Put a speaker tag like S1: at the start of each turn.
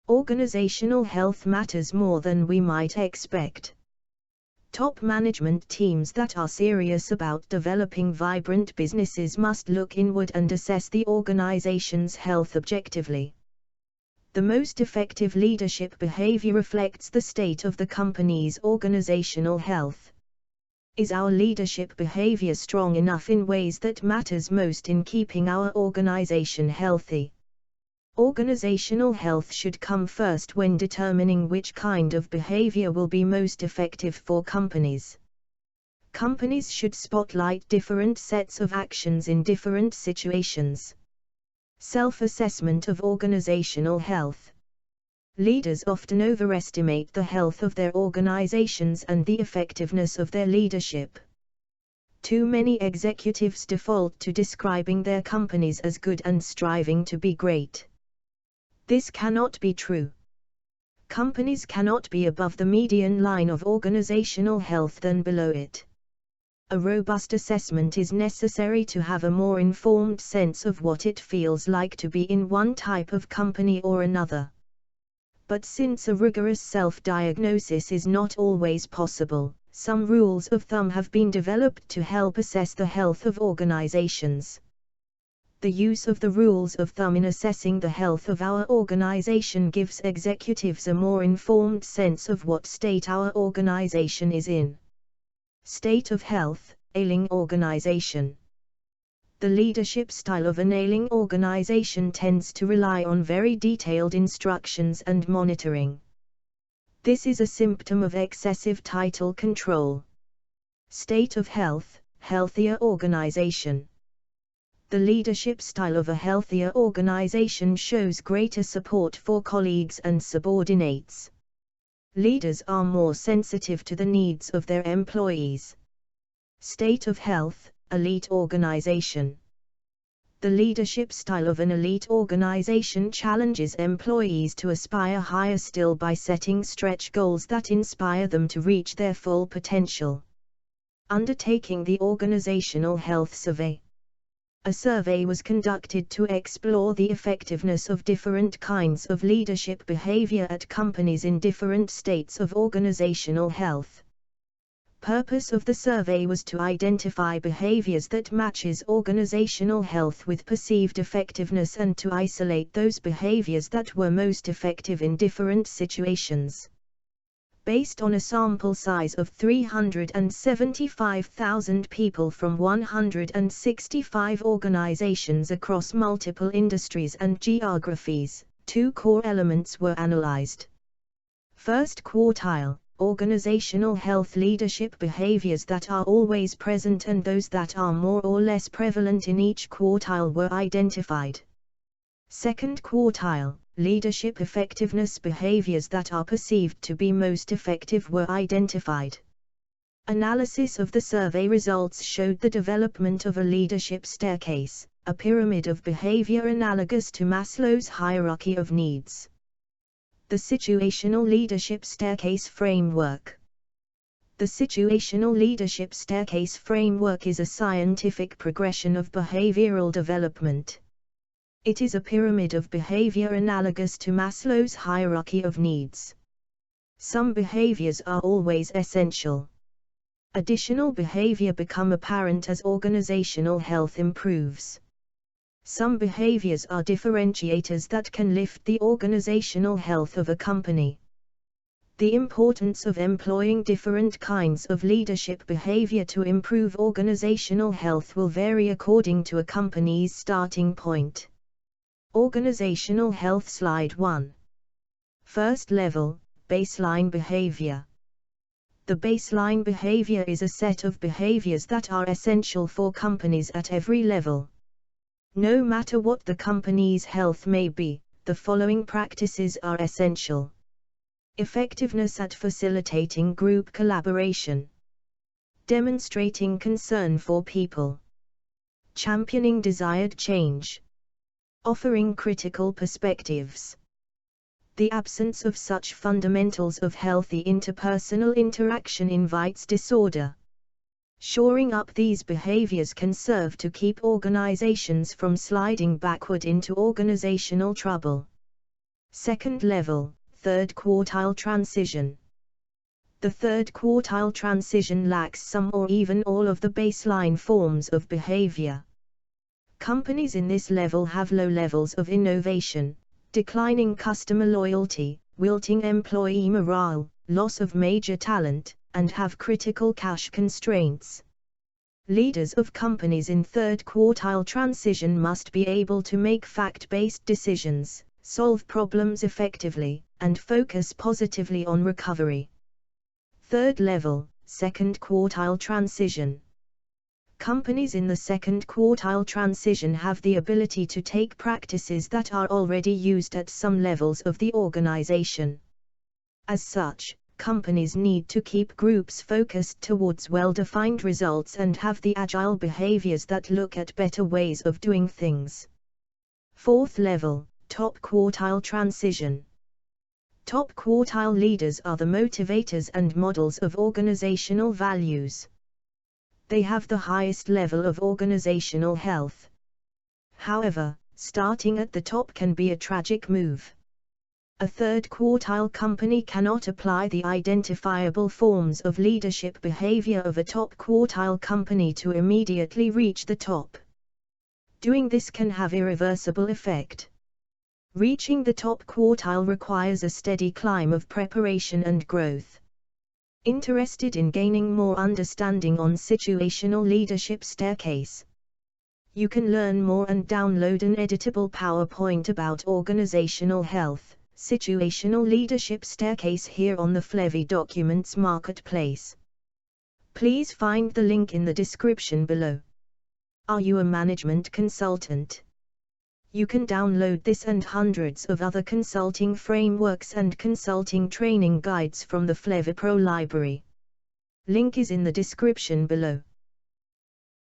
S1: Organizational health matters more than we might expect. Top management teams that are serious about developing vibrant businesses must look inward and assess the organization's health objectively. The most effective leadership behavior reflects the state of the company's organizational health. Is our leadership behavior strong enough in ways that matters most in keeping our organization healthy? Organizational health should come first when determining which kind of behavior will be most effective for companies. Companies should spotlight different sets of actions in different situations. Self-assessment of organizational health. Leaders often overestimate the health of their organizations and the effectiveness of their leadership. Too many executives default to describing their companies as good and striving to be great. This cannot be true. Companies cannot be above the median line of organizational health than below it. A robust assessment is necessary to have a more informed sense of what it feels like to be in one type of company or another. But since a rigorous self-diagnosis is not always possible, some rules of thumb have been developed to help assess the health of organizations. The use of the rules of thumb in assessing the health of our organization gives executives a more informed sense of what state our organization is in. State of health, ailing organization. The leadership style of an ailing organization tends to rely on very detailed instructions and monitoring. This is a symptom of excessive title control. State of health, healthier organization. The leadership style of a healthier organization shows greater support for colleagues and subordinates. Leaders are more sensitive to the needs of their employees. State of health, elite organization. The leadership style of an elite organization challenges employees to aspire higher still by setting stretch goals that inspire them to reach their full potential. Undertaking the Organizational Health Survey. A survey was conducted to explore the effectiveness of different kinds of leadership behavior at companies in different states of organizational health. Purpose of the survey was to identify behaviors that matches organizational health with perceived effectiveness and to isolate those behaviors that were most effective in different situations. Based on a sample size of 375,000 people from 165 organizations across multiple industries and geographies, two core elements were analyzed. First quartile, organizational health leadership behaviors that are always present and those that are more or less prevalent in each quartile were identified. Second quartile, leadership effectiveness behaviors that are perceived to be most effective were identified. Analysis of the survey results showed the development of a leadership staircase, a pyramid of behavior analogous to Maslow's hierarchy of needs. The Situational Leadership Staircase Framework. The Situational Leadership Staircase Framework is a scientific progression of behavioral development. It is a pyramid of behavior analogous to Maslow's hierarchy of needs. Some behaviors are always essential. Additional behavior become apparent as organizational health improves. Some behaviors are differentiators that can lift the organizational health of a company. The importance of employing different kinds of leadership behavior to improve organizational health will vary according to a company's starting point. Organizational Health Slide 1. First level, baseline behavior. The baseline behavior is a set of behaviors that are essential for companies at every level. No matter what the company's health may be, the following practices are essential. Effectiveness at facilitating group collaboration. Demonstrating concern for people. Championing desired change. Offering critical perspectives. The absence of such fundamentals of healthy interpersonal interaction invites disorder. Shoring up these behaviors can serve to keep organizations from sliding backward into organizational trouble. Second level, third quartile transition. The third quartile transition lacks some or even all of the baseline forms of behavior. Companies in this level have low levels of innovation, declining customer loyalty, wilting employee morale, loss of major talent, and have critical cash constraints. Leaders of companies in third quartile transition must be able to make fact-based decisions, solve problems effectively, and focus positively on recovery. Third level, second quartile transition. Companies in the second quartile transition have the ability to take practices that are already used at some levels of the organization. As such, companies need to keep groups focused towards well-defined results and have the agile behaviors that look at better ways of doing things. Fourth level, top quartile transition. Top quartile leaders are the motivators and models of organizational values. They have the highest level of organizational health. However, starting at the top can be a tragic move. A third quartile company cannot apply the identifiable forms of leadership behavior of a top quartile company to immediately reach the top. Doing this can have irreversible effect. Reaching the top quartile requires a steady climb of preparation and growth. Interested in gaining more understanding on situational leadership staircase? You can learn more and download an editable PowerPoint about organizational health, situational leadership staircase here on the Flevy Documents Marketplace. Please find the link in the description below. Are you a management consultant? You can download this and hundreds of other consulting frameworks and consulting training guides from the Flevy Pro library. Link is in the description below.